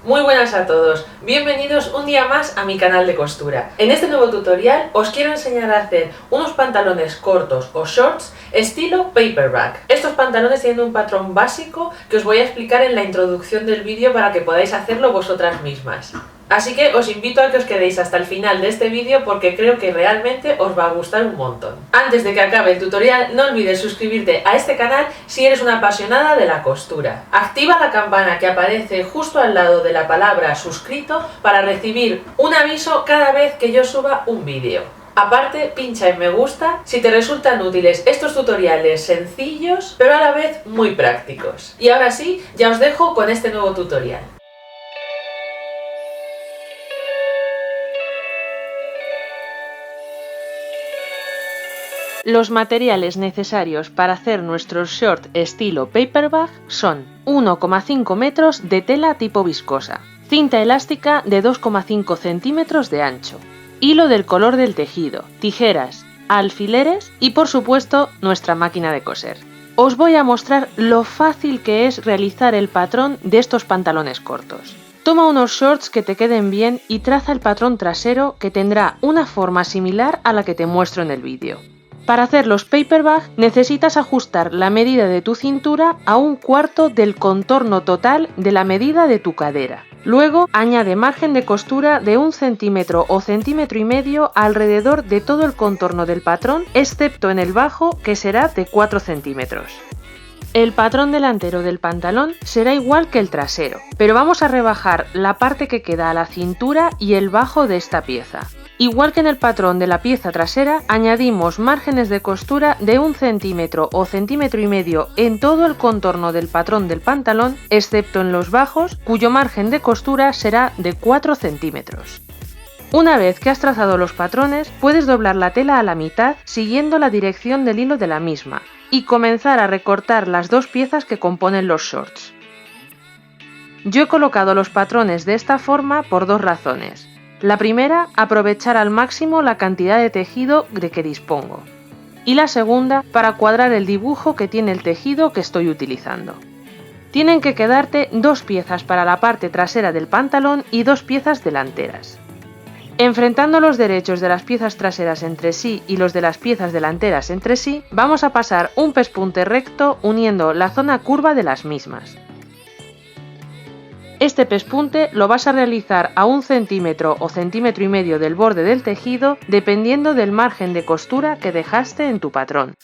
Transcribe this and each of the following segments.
Muy buenas a todos, bienvenidos un día más a mi canal de costura. En este nuevo tutorial os quiero enseñar a hacer unos pantalones cortos o shorts estilo paperback. Estos pantalones tienen un patrón básico que os voy a explicar en la introducción del vídeo para que podáis hacerlo vosotras mismas. Así que os invito a que os quedéis hasta el final de este vídeo porque creo que realmente os va a gustar un montón. Antes de que acabe el tutorial, no olvides suscribirte a este canal si eres una apasionada de la costura. Activa la campana que aparece justo al lado de la palabra suscrito para recibir un aviso cada vez que yo suba un vídeo. Aparte, pincha en me gusta si te resultan útiles estos tutoriales sencillos pero a la vez muy prácticos. Y ahora sí, ya os dejo con este nuevo tutorial. Los materiales necesarios para hacer nuestros short estilo paperback son 1,5 metros de tela tipo viscosa, cinta elástica de 2,5 centímetros de ancho, hilo del color del tejido, tijeras, alfileres y por supuesto nuestra máquina de coser. Os voy a mostrar lo fácil que es realizar el patrón de estos pantalones cortos. Toma unos shorts que te queden bien y traza el patrón trasero que tendrá una forma similar a la que te muestro en el vídeo. Para hacer los paperback necesitas ajustar la medida de tu cintura a 1/4 del contorno total de la medida de tu cadera. Luego añade margen de costura de 1 centímetro o centímetro y medio alrededor de todo el contorno del patrón, excepto en el bajo que será de 4 centímetros. El patrón delantero del pantalón será igual que el trasero, pero vamos a rebajar la parte que queda a la cintura y el bajo de esta pieza. Igual que en el patrón de la pieza trasera, añadimos márgenes de costura de 1 centímetro o centímetro y medio en todo el contorno del patrón del pantalón, excepto en los bajos, cuyo margen de costura será de 4 centímetros. Una vez que has trazado los patrones, puedes doblar la tela a la mitad siguiendo la dirección del hilo de la misma y comenzar a recortar las dos piezas que componen los shorts. Yo he colocado los patrones de esta forma por dos razones. La primera, aprovechar al máximo la cantidad de tejido de que dispongo. Y la segunda, para cuadrar el dibujo que tiene el tejido que estoy utilizando. Tienen que quedarte dos piezas para la parte trasera del pantalón y dos piezas delanteras. Enfrentando los derechos de las piezas traseras entre sí y los de las piezas delanteras entre sí, vamos a pasar un pespunte recto uniendo la zona curva de las mismas. Este pespunte lo vas a realizar a 1 centímetro o centímetro y medio del borde del tejido, dependiendo del margen de costura que dejaste en tu patrón.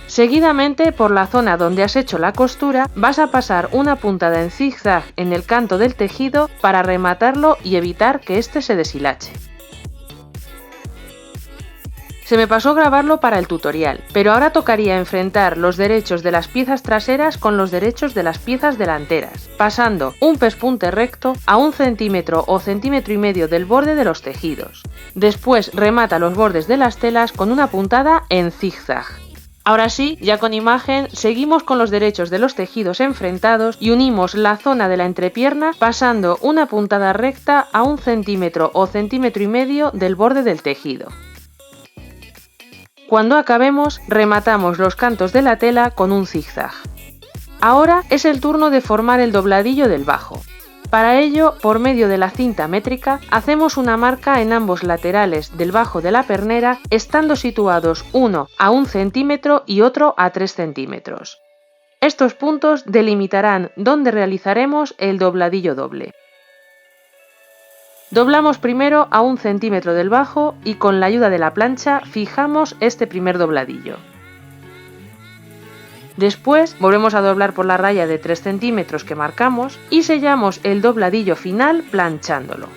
Seguidamente, por la zona donde has hecho la costura, vas a pasar una puntada en zigzag en el canto del tejido para rematarlo y evitar que este se deshilache. Se me pasó grabarlo para el tutorial, pero ahora tocaría enfrentar los derechos de las piezas traseras con los derechos de las piezas delanteras, pasando un pespunte recto a 1 centímetro o centímetro y medio del borde de los tejidos. Después remata los bordes de las telas con una puntada en zigzag. Ahora sí, ya con imagen, seguimos con los derechos de los tejidos enfrentados y unimos la zona de la entrepierna pasando una puntada recta a 1 centímetro o centímetro y medio del borde del tejido. Cuando acabemos, rematamos los cantos de la tela con un zigzag. Ahora es el turno de formar el dobladillo del bajo. Para ello, por medio de la cinta métrica, hacemos una marca en ambos laterales del bajo de la pernera, estando situados uno a 1 centímetro y otro a 3 centímetros. Estos puntos delimitarán dónde realizaremos el dobladillo doble. Doblamos primero a 1 centímetro del bajo y con la ayuda de la plancha fijamos este primer dobladillo. Después volvemos a doblar por la raya de 3 centímetros que marcamos y sellamos el dobladillo final planchándolo.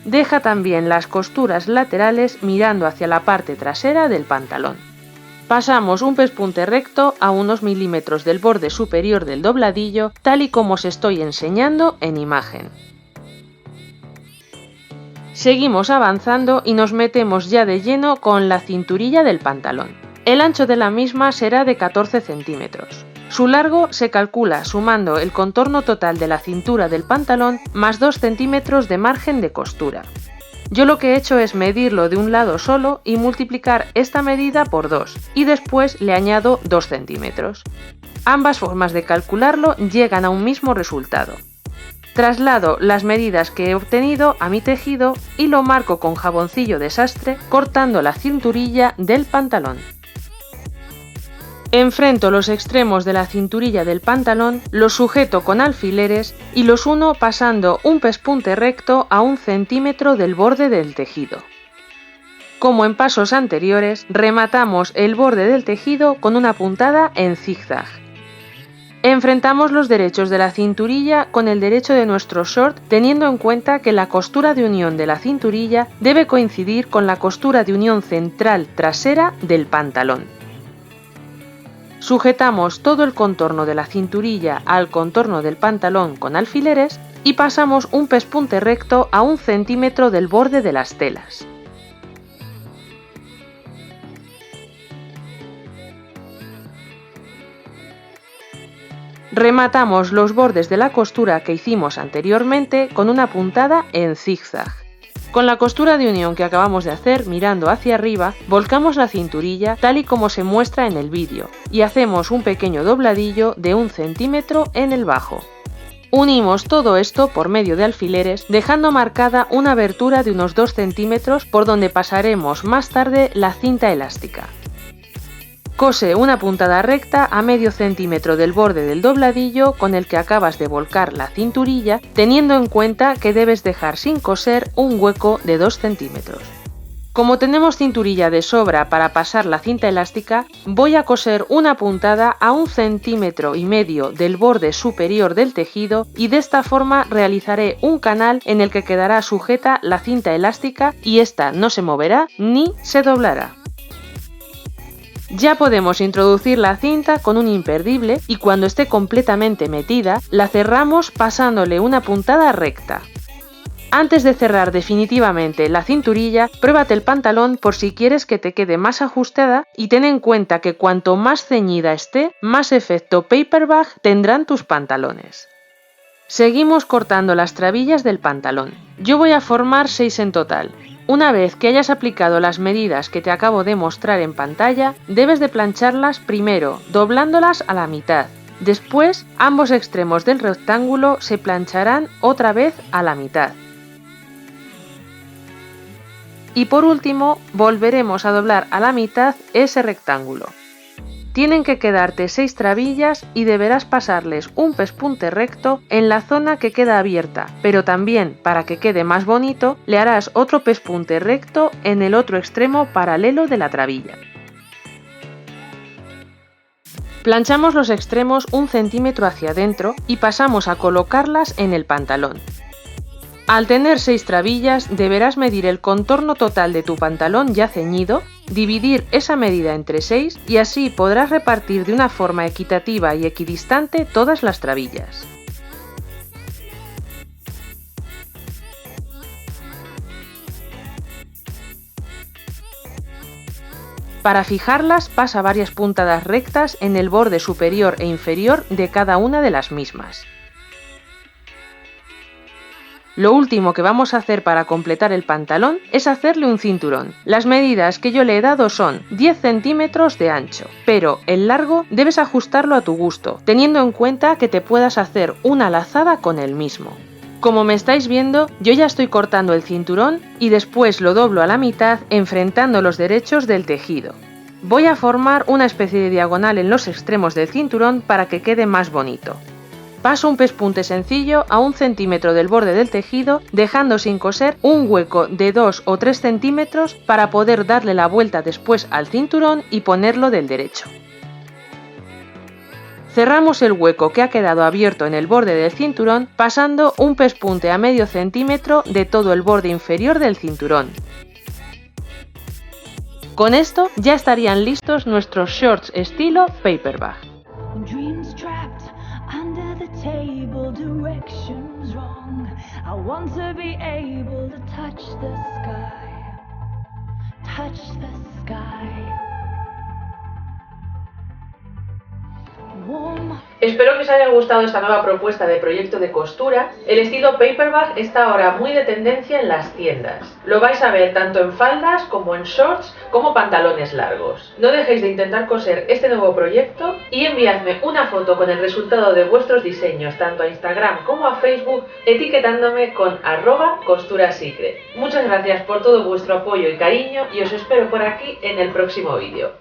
Deja también las costuras laterales mirando hacia la parte trasera del pantalón. Pasamos un pespunte recto a unos milímetros del borde superior del dobladillo, tal y como os estoy enseñando en imagen. Seguimos avanzando y nos metemos ya de lleno con la cinturilla del pantalón. El ancho de la misma será de 14 centímetros. Su largo se calcula sumando el contorno total de la cintura del pantalón más 2 centímetros de margen de costura. Yo lo que he hecho es medirlo de un lado solo y multiplicar esta medida por 2 y después le añado 2 centímetros. Ambas formas de calcularlo llegan a un mismo resultado. Traslado las medidas que he obtenido a mi tejido y lo marco con jaboncillo de sastre cortando la cinturilla del pantalón. Enfrento los extremos de la cinturilla del pantalón, los sujeto con alfileres y los uno pasando un pespunte recto a 1 centímetro del borde del tejido. Como en pasos anteriores, rematamos el borde del tejido con una puntada en zigzag. Enfrentamos los derechos de la cinturilla con el derecho de nuestro short, teniendo en cuenta que la costura de unión de la cinturilla debe coincidir con la costura de unión central trasera del pantalón. Sujetamos todo el contorno de la cinturilla al contorno del pantalón con alfileres y pasamos un pespunte recto a 1 centímetro del borde de las telas. Rematamos los bordes de la costura que hicimos anteriormente con una puntada en zigzag. Con la costura de unión que acabamos de hacer mirando hacia arriba, volcamos la cinturilla tal y como se muestra en el vídeo y hacemos un pequeño dobladillo de 1 centímetro en el bajo. Unimos todo esto por medio de alfileres, dejando marcada una abertura de unos 2 centímetros por donde pasaremos más tarde la cinta elástica. Cose una puntada recta a medio centímetro del borde del dobladillo con el que acabas de volcar la cinturilla, teniendo en cuenta que debes dejar sin coser un hueco de 2 centímetros. Como tenemos cinturilla de sobra para pasar la cinta elástica, voy a coser una puntada a 1,5 centímetros del borde superior del tejido y de esta forma realizaré un canal en el que quedará sujeta la cinta elástica y esta no se moverá ni se doblará. Ya podemos introducir la cinta con un imperdible y cuando esté completamente metida, la cerramos pasándole una puntada recta. Antes de cerrar definitivamente la cinturilla, pruébate el pantalón por si quieres que te quede más ajustada y ten en cuenta que cuanto más ceñida esté, más efecto paperbag tendrán tus pantalones. Seguimos cortando las trabillas del pantalón. Yo voy a formar 6 en total. Una vez que hayas aplicado las medidas que te acabo de mostrar en pantalla, debes de plancharlas primero, doblándolas a la mitad. Después, ambos extremos del rectángulo se plancharán otra vez a la mitad. Y por último, volveremos a doblar a la mitad ese rectángulo. Tienen que quedarte 6 trabillas y deberás pasarles un pespunte recto en la zona que queda abierta, pero también, para que quede más bonito, le harás otro pespunte recto en el otro extremo paralelo de la trabilla. Planchamos los extremos 1 centímetro hacia adentro y pasamos a colocarlas en el pantalón. Al tener 6 trabillas, deberás medir el contorno total de tu pantalón ya ceñido, dividir esa medida entre 6 y así podrás repartir de una forma equitativa y equidistante todas las trabillas. Para fijarlas, pasa varias puntadas rectas en el borde superior e inferior de cada una de las mismas. Lo último que vamos a hacer para completar el pantalón es hacerle un cinturón. Las medidas que yo le he dado son 10 centímetros de ancho, pero el largo debes ajustarlo a tu gusto, teniendo en cuenta que te puedas hacer una lazada con el mismo. Como me estáis viendo, yo ya estoy cortando el cinturón y después lo doblo a la mitad enfrentando los derechos del tejido. Voy a formar una especie de diagonal en los extremos del cinturón para que quede más bonito. Paso un pespunte sencillo a 1 centímetro del borde del tejido, dejando sin coser un hueco de 2 o 3 centímetros para poder darle la vuelta después al cinturón y ponerlo del derecho. Cerramos el hueco que ha quedado abierto en el borde del cinturón, pasando un pespunte a medio centímetro de todo el borde inferior del cinturón. Con esto ya estarían listos nuestros shorts estilo paperbag. Under the table, directions wrong. I want to be able to touch the sky, touch the sky. warm. Espero que os haya gustado esta nueva propuesta de proyecto de costura. El estilo paperback está ahora muy de tendencia en las tiendas. Lo vais a ver tanto en faldas como en shorts como pantalones largos. No dejéis de intentar coser este nuevo proyecto y enviadme una foto con el resultado de vuestros diseños tanto a Instagram como a Facebook etiquetándome con @costurasecret. Muchas gracias por todo vuestro apoyo y cariño y os espero por aquí en el próximo vídeo.